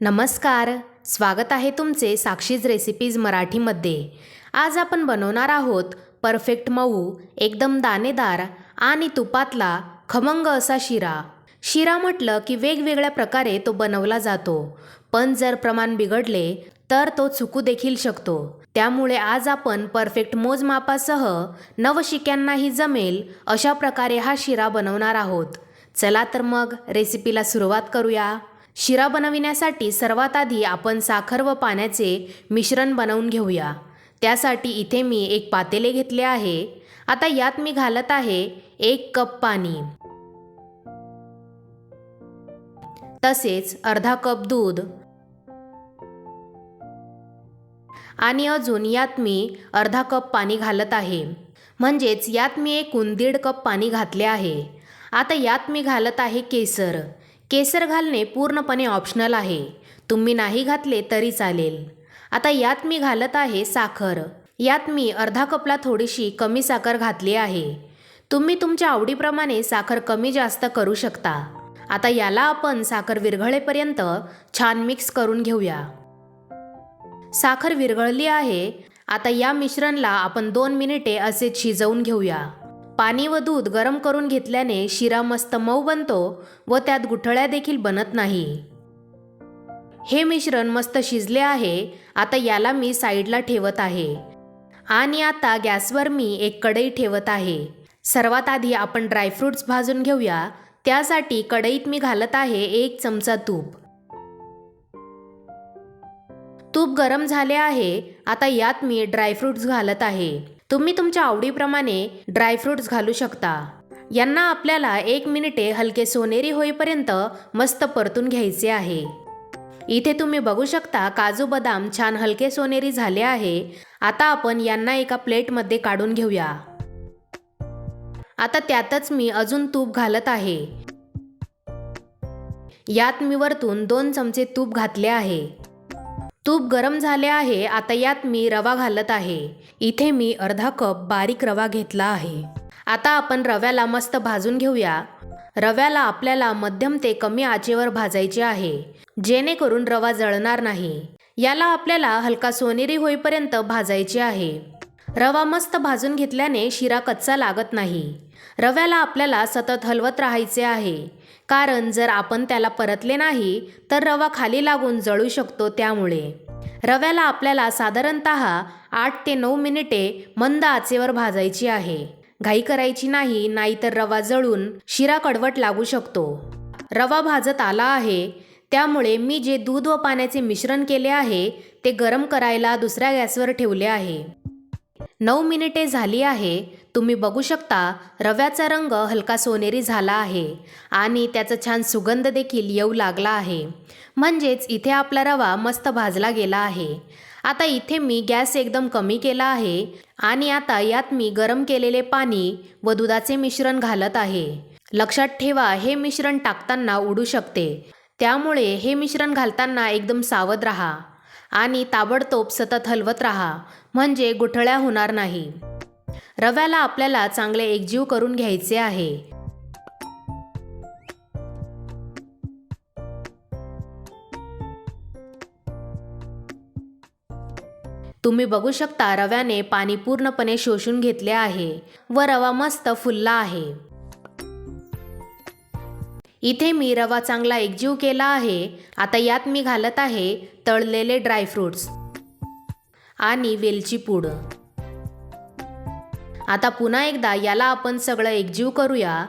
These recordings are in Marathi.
नमस्कार, स्वागत आहे तुमचे साक्षीज रेसिपीज मराठीमध्ये। आज आपण बनवणार आहोत परफेक्ट मऊ, एकदम दाणेदार आणि तुपातला खमंग असा शिरा। शिरा म्हटलं की वेगवेगळ्या प्रकारे तो बनवला जातो, पण जर प्रमाण बिघडले तर तो चुकू देखील शकतो। त्यामुळे आज आपण परफेक्ट मोजमापासह नवशिक्यांनाही जमेल अशा प्रकारे हा शिरा बनवणार आहोत। चला तर मग रेसिपीला सुरुवात करूया। शिरा बनविण्यासाठी सर्वात आधी आपण साखर व पाण्याचे मिश्रण बनवून घेऊया। त्यासाठी इथे मी एक पातेले घेतले आहे। आता यात मी घालत आहे 1 कप पाणी, तसेच अर्धा कप दूध आणि अजून यात मी अर्धा कप पाणी घालत आहे। म्हणजेच यात मी एकूण 1.5 कप पाणी घातले आहे। आता यात मी घालत आहे केसर। केसर घालणे पूर्णपणे ऑप्शनल आहे, तुम्ही नाही घातले तरी चालेल। आता यात मी घालत आहे साखर। यात मी अर्धा कपला थोडीशी कमी साखर घातली आहे। तुम्ही तुमच्या आवडीप्रमाणे साखर कमी जास्त करू शकता। आता याला आपण साखर विरघळेपर्यंत छान मिक्स करून घेऊया। साखर विरघळली आहे। आता या मिश्रणला आपण 2 मिनिटे असेच शिजवून घेऊया। पाणी व दूध गरम करून घेतल्याने शिरा मस्त मऊ बनतो व त्यात गुठळ्या देखील बनत नाही। हे मिश्रण मस्त शिजले आहे। आता याला मी साईडला ठेवत आहे आणि आता गॅसवर मी एक कढई ठेवत आहे। सर्वात आधी आपण ड्रायफ्रूट्स भाजून घेऊया। त्यासाठी कढईत मी घालत आहे 1 चमचा तूप। तूप गरम झाले आहे। आता यात मी ड्रायफ्रूट्स घालत आहे। तुम्ही तुमच्या आवडीप्रमाणे ड्रायफ्रूट्स घालू शकता। यांना आपल्याला 1 मिनिटे हलके सोनेरी होईपर्यंत मस्त परतून घ्यायचे आहे। इथे तुम्ही बघू शकता काजू बदाम छान हलके सोनेरी झाले आहे। आता आपण यांना एका प्लेटमध्ये काढून घेऊया। आता त्यातच मी अजून तूप घालत आहे। यात मी वरतून 2 चमचे तूप घातले आहे। तूप गरम झाले आहे। आता यात मी रवा घालत आहे। इथे मी अर्धा कप बारीक रवा घेतला आहे। आता आपण रव्याला मस्त भाजून घेऊया। रव्याला आपल्याला मध्यम ते कमी आचेवर भाजायचे आहे, जेणेकरून रवा जळणार नाही। याला आपल्याला हलका सोनेरी होईपर्यंत भाजायचे आहे। रवा मस्त भाजून घेतल्याने शिरा कच्चा लागत नाही। रव्याला आपल्याला सतत हलवत राहायचे आहे, कारण जर आपण त्याला परतले नाही तर रवा खाली लागून जळू शकतो। त्यामुळे रव्याला आपल्याला साधारणतः 8 ते 9 मिनिटे मंद आचेवर भाजायची आहे। घाई करायची नाही, नाहीतर रवा जळून शिरा कडवट लागू शकतो। रवा भाजत आला आहे, त्यामुळे मी जे दूध व पाण्याचे मिश्रण केले आहे ते गरम करायला दुसऱ्या गॅसवर ठेवले आहे। 9 मिनिटे झाली आहे। तुम्ही बघू शकता रव्याचा रंग हलका सोनेरी झाला आहे आणि त्याचा छान सुगंध देखील येऊ लागला आहे। म्हणजेच इथे आपला रवा मस्त भाजला गेला आहे। आता इथे मी गॅस एकदम कमी केला आहे आणि आता यात मी गरम केलेले पाणी व दुधाचे मिश्रण घालत आहे। लक्षात ठेवा, हे मिश्रण टाकताना उडू शकते, त्यामुळे हे मिश्रण घालताना एकदम सावध राहा आणि ताबडतोब सतत हलवत राहा, म्हणजे गुठळ्या होणार नाही। रव्याला आपल्याला चांगले एकजीव करून घ्यायचे आहे। तुम्ही बघू शकता रव्याने पाणी पूर्णपणे शोषून घेतले आहे व रवा मस्त फुलला आहे। इथे मी रवा चांगला एकजीव केला आहे। आता यात मी घालत आहे तळलेले ड्रायफ्रूट्स आणि वेलची पूड। आता पुन्हा एकदा याला आपण सगळं एकजीव करूया।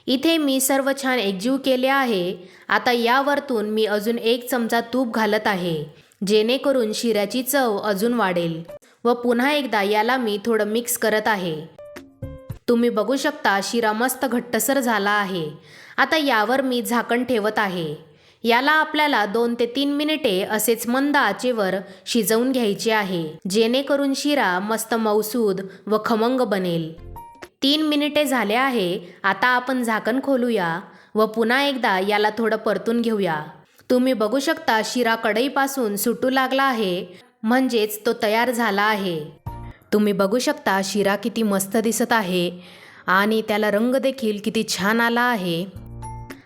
इथे मी सर्व छान एकजीव केले आहे। आता यावरतून मी अजून 1 चमचा तूप घालत आहे, जेणेकरून शिऱ्याची चव अजून वाढेल व पुन्हा एकदा याला मी थोडं मिक्स करत आहे। तुम्ही बघू शकता शिरा मस्त घट्टसर झाला आहे। आता यावर मी झाकण ठेवत आहे। याला आपल्याला 2 ते 3 मिनिटे असेच मंद आचेवर शिजवून घ्यायचे आहे, जेणेकरून शिरा मस्त मऊसूद व खमंग बनेल। 3 मिनिटे झाले आहे। आता आपण झाकण खोलूया व पुन्हा एकदा याला थोडं परतून घेऊया। तुम्ही बघू शकता शिरा कढईपासून सुटू लागला आहे, म्हणजेच तो तयार झाला आहे। तुम्ही बघू शकता शिरा किती मस्त दिसत आहे आणि त्याला रंग देखील किती छान आला आहे।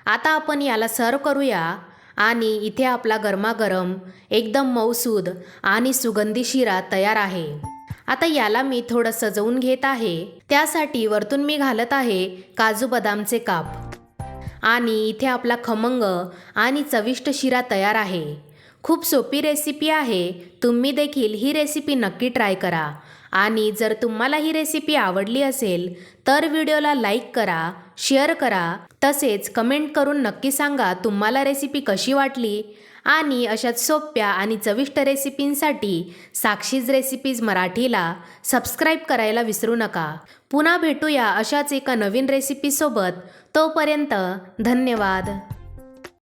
आता आपण याला सर्व करूया आणि इथे आपला गरमागरम एकदम मऊसूद आणि सुगंधी शिरा तयार आहे. आता याला मी थोडं सजवून घेत आहे. त्यासाठी वरतून मी घालत आहे काजू बदामचे काप आणि इथे आपला खमंग आणि चविष्ट शिरा तयार आहे. खूप सोपी रेसिपी आहे. तुम्ही देखील ही रेसिपी नक्की ट्राय करा आणि जर तुम्हाला ही रेसिपी आवडली असेल तर व्हिडिओला लाईक करा, शेअर करा, तसेच कमेंट करून नक्की सांगा तुम्हाला रेसिपी कशी वाटली. आणि अशाच सोप्या आणि चविष्ट रेसिपींसाठी साक्षीज रेसिपीज मराठीला सबस्क्राईब करायला विसरू नका. पुन्हा भेटूया अशाच एका नवीन रेसिपीसोबत. तोपर्यंत धन्यवाद.